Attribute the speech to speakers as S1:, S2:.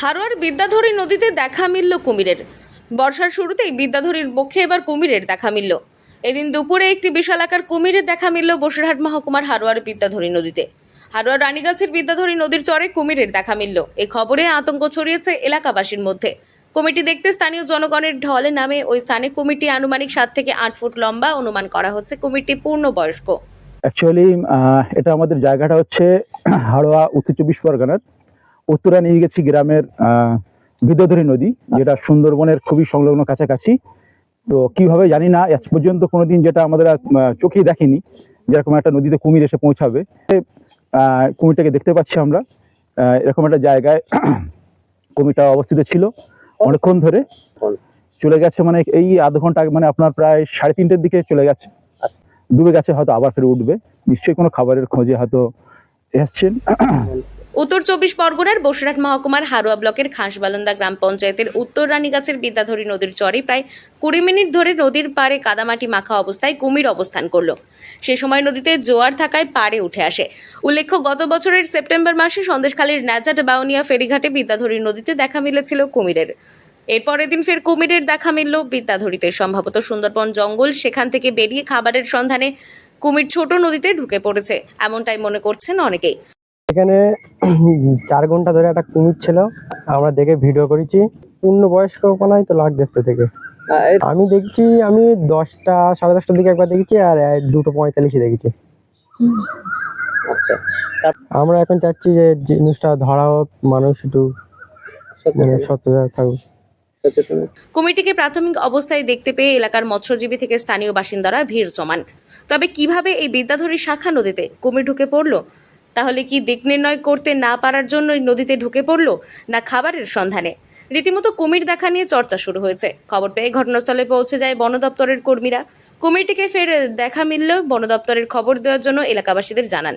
S1: হারোয়ার বিদ্যাধরী নদীতে দেখা মিলল কুমিরের। বর্ষার শুরুতেই বিদ্যাধরীর বক্ষে এবার কুমিরের দেখা মিলল। এদিন দুপুরে একটি বিশালাকার কুমিরের দেখা মিলল বসিরহাট মহকুমার হারোয়ার বিদ্যাধরী নদীতে। হারোয়ার রানীগাছির বিদ্যাধরী নদীর চরে কুমিরের দেখা মিলল। এই খবরে আতঙ্ক ছড়িয়েছে এলাকাবাসীর মধ্যে। কুমিরটি দেখতে স্থানীয় জনগণের ঢলে নামে ওই স্থানে। কুমিরটি আনুমানিক 7 থেকে 8 ফুট লম্বা। অনুমান করা হচ্ছে কুমিরটি পূর্ণবয়স্ক।
S2: অ্যাকচুয়ালি এটা আমাদের জায়গাটা হচ্ছে হাড়োয়া উত্তর 24 পরগনার উত্তরা নিয়ে গ্রামের বিদ্যাধরী নদী, যেটা সুন্দরবনের খুবই সংলগ্ন কাছাকাছি। তো কিভাবে জানি না, আজ পর্যন্ত কোনোদিন যেটা আমাদের চোখেই দেখিনি যেরকম একটা নদীতে কুমির এসে পৌঁছাবে। কুমিরটাকে দেখতে পাচ্ছি আমরা এরকম একটা জায়গায়। কুমিরটা অবস্থিত ছিল অনেকক্ষণ ধরে, চলে গেছে মানে এই আধ ঘন্টা, মানে আপনার প্রায় 3:30-র দিকে চলে গেছে, ডুবে গেছে, হয়তো আবার ফিরে উঠবে, নিশ্চয়ই কোনো খাবারের খোঁজে হয়তো এসছেন।
S1: উত্তর 24 পরগনার বসিরহাট মহকুমার হারোয়া ব্লকের খাসবালন্দা গ্রাম পঞ্চায়েতের উত্তর রানীগাছের বিদ্যাধরী নদীর চরে প্রায় 20 মিনিট ধরে নদীর পাড়ে কাদামাটি মাখা অবস্থায় কুমির অবস্থান করল। সে সময় নদীতে জোয়ার থাকায় পাড়ে উঠে আসে। উল্লেখ্য, গত বছরের সেপ্টেম্বর মাসে সন্দেশখালীর ন্যাজাট বাউনিয়া ফেরিঘাটে বিদ্যাধরী নদীতে দেখা মিলেছিল কুমিরের। এরপরের দিন ফের কুমিরের দেখা মিলল বিদ্যাধরীতে। সম্ভবত সুন্দরবন জঙ্গল সেখান থেকে বেরিয়ে খাবারের সন্ধানে কুমির ছোট নদীতে ঢুকে পড়েছে, এমনটাই মনে করছেন অনেকেই।
S3: এখানে 4 ঘন্টা ধরে একটা কুমির ছিল, আমরা দেখে ভিডিও করেছি। পূর্ণবয়স্ক কোনায় তো লাগতেছে থেকে আমি দেখছি, আমি 10টা 10:30টার দিকে একবার দেখেছি, আর 2:45-এ দেখেছি।
S4: আচ্ছা,
S3: আমরা এখন চাচ্ছি যে জিনিসটা ধরা হোক, মানুষ একটু মানে সচেতন থাকুক।
S1: কুমিরটিকে প্রাথমিক অবস্থায় দেখতে পেয়ে এলাকার মৎস্যজীবী থেকে স্থানীয় বাসিন্দারা ভিড় জমান। তবে কিভাবে এই বিদ্যাধরী শাখা নদীতে কুমির ঢুকে পড়ল? তাহলে কি দিক নির্ণয় করতে না পারার জন্য নদীতে ঢুকে পড়ল, না খাবারের সন্ধানে? রীতিমতো কুমির দেখা নিয়ে চর্চা শুরু হয়েছে। খবর পেয়ে ঘটনাস্থলে পৌঁছে যায় বন দপ্তরের কর্মীরা। কুমিরটিকে ফের দেখা মিললেও বন দপ্তরের খবর দেওয়ার জন্য এলাকাবাসীদের জানান।